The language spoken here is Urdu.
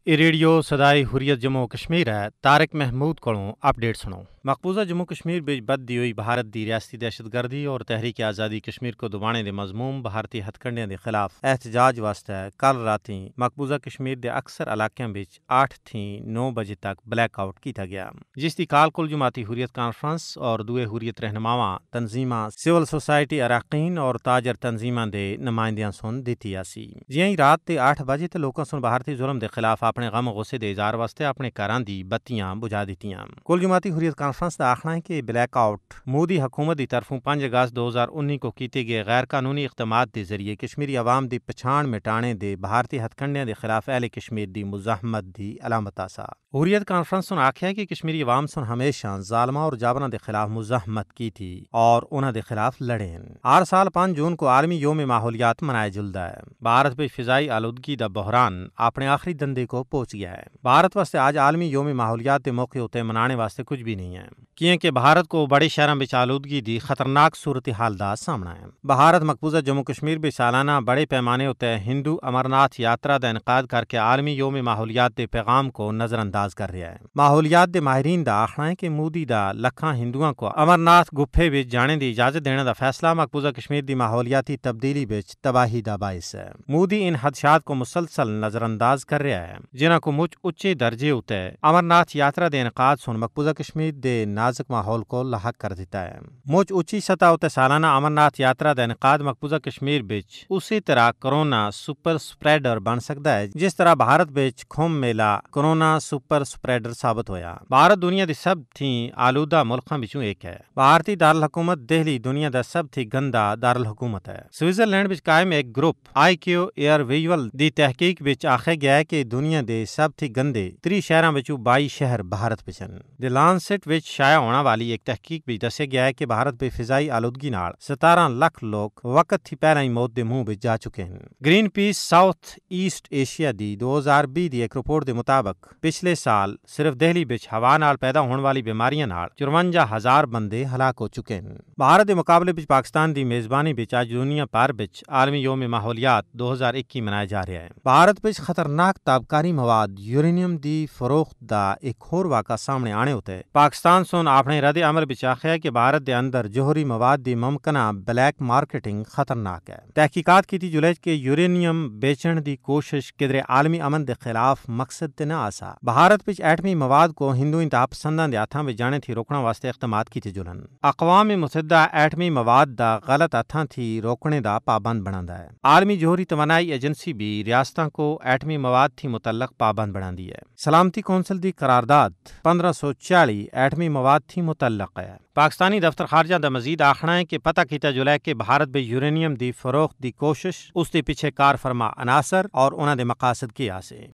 ریڈیو سدائی حریت جموں کشمیر ہے طارق محمود کو اپڈیٹ سنو۔ مقبوضہ جموں کشمیر بچ بدتی ہوئی بھارت دی ریاستی دہشت گردی اور تحریک آزادی کشمیر کو دبانے دے مضموم بھارتی ہتھ کنڈیاں دے خلاف احتجاج واسطے کل راتیں مقبوضہ کشمیر دے اکثر علاقیاں بچ 8 تھی 9 بجے تک بلیک آؤٹ کیتا گیا، جس دی کال کل جماعتی حریت کانفرنس اور دوے حریت رہنماواں تنظیماں سول سوسائٹی اراکین اور تاجر تنظیماں دے نمائندیاں سن دیتی آسی۔ جیئں رات دے 8 بجے تے لوکاں سن بھارتی ظلم دے خلاف اپنے غم غصے دے اظہار واسطے اپنے گھراں دی بتیاں بجھا دیتیاں۔ کل جماعتی حریت کانفرنس دا آخنا ہے کہ بلیک آؤٹ مودی حکومت دی طرفوں 5 اگست 2019 کو کیتے گئے غیر قانونی اقدامات دے ذریعے کشمیری عوام دی پچھان مٹانے دے بھارتی ہتھ کنڈیاں دے خلاف اہل کشمیر دی مزاحمت دی علامت آسا۔ حریت کانفرنس سن آکھیا کہ کشمیری عوام سن ہمیشہ ظالماں اور جابراں دے خلاف مزاحمت کی تھی اور انہاں دے خلاف لڑے ہیں۔ ہر سال 5 جون کو عالمی یوم ماحولیات منایا جلدا ہے۔ بھارت پہ فضائی آلودگی دا بحران اپنے آخری دندے کو پہنچ گیا ہے۔ بھارت واسطے آج عالمی یوم ماحولیات دے موقع ہوتے منانے واسطے کچھ بھی نہیں ہے، کیونکہ بھارت کو بڑے شہراں وچ آلودگی دی خطرناک صورتحال دا سامنا ہے۔ بھارت مقبوضہ جموں کشمیر بھی سالانہ بڑے پیمانے ہوتے ہندو امرناتھ یاترا دا انعقاد کر کے عالمی یوم ماحولیات دے پیغام کو نظر انداز کر رہا ہے۔ ماحولیات دے ماہرین دا آخنا ہے کہ مودی دا لکھاں ہندوؤں کو امرناتھ گپھے وچ جانے دی اجازت دینے دا فیصلہ مقبوضہ کشمیر دی ماحولیاتی تبدیلی وچ تباہی دا باعث ہے۔ مودی ان خدشات کو مسلسل نظر انداز کر رہا ہے، جنہاں کو مچ اچے درجے ہوتے امرناتھ یاترا دے انعقاد سن مقبوضہ کشمیر دے نازک ماحول کو لاحق کر دیتا ہے۔ مچ اچھی سطح ہوتے سالانہ امرناتھ یاترا دا انعقاد مقبوضہ کشمیر بچ اسی طرح کرونا سپر سپریڈر بن سکتا ہے جس طرح بھارت بچ کھم میلہ کرونا سپر سپریڈر ثابت ہویا۔ بھارت دنیا دی سب تھی آلودہ ملکاں بچوں ایک ہے۔ بھارتی دارالحکومت دہلی دنیا دا سب تھی گندا دارالحکومت ہے۔ سوئٹزرلینڈ بچ قائم ایک گروپ IQ ایئر ویژول دی تحقیق بچ آکھیا گیا ہے کہ دنیا دے سب تھی گندے 30 شہراں وچوں 22 شہر بھارت وچ ہیں۔ دی لانسیٹ وچ شائع ہونے والی ایک تحقیق وچ دسیا گیا ہے کہ بھارت پہ فضائی آلودگی نال 17 لاکھ لوگ وقت تھی پہلا ہی موت دے منہ وچ جا چکے ہیں۔ گرین پیس ساؤتھ ایسٹ ایشیا دی 2020 دی ایک رپورٹ دے مطابق پچھلے سال صرف دہلی وچ ہوا نال پیدا ہونے والی بیماریاں نال 54,000 بندے ہلاک ہو چکے ہیں۔ بھارت دے مقابلے وچ پاکستان دی میزبانی وچ آج دنیا بھر وچ عالمی یوم ماحولیات 2021 منایا جا رہا ہے۔ بھارت وچ خطرناک تابکاری مواد یورینیم دی فروخت دا ایک اور واقعہ سامنے آنے ہوتے ہے۔ پاکستان سن اپنے رد عمل وچ آکھیا کہ بھارت دے اندر جوہری مواد دی ممکنہ بلیک مارکیٹنگ خطرناک ہے۔ تحقیقات کیتی جلے کہ یورینیم بیچن دی کوشش کدرے عالمی امن دے خلاف مقصد تے نہ آسا۔ بھارت وچ ایٹمی مواد کو ہندو انتہا پسنداں دے ہاتھاں وچ جانے تھی روکنے واسطے اقدامات کیتے جلن۔ اقوام متحدہ ایٹمی مواد دا غلط ہاتھاں تھی روکنے دا پابند بناندا ہے۔ عالمی جوہری توانائی ایجنسی بھی ریاستاں کو ایٹمی مواد تھی متعلق پابند بناندی ہے۔ سلامتی کونسل دی قرارداد 1540 ایٹمی مواد تھی متعلق ہے۔ پاکستانی دفتر خارجہ دا مزید آخنا ہے کہ پتہ کیتا جلے کہ بھارت بے یورینیم دی فروخت دی کوشش اس دے پیچھے کار فرما عناصر اور انہاں دے مقاصد کی آسے۔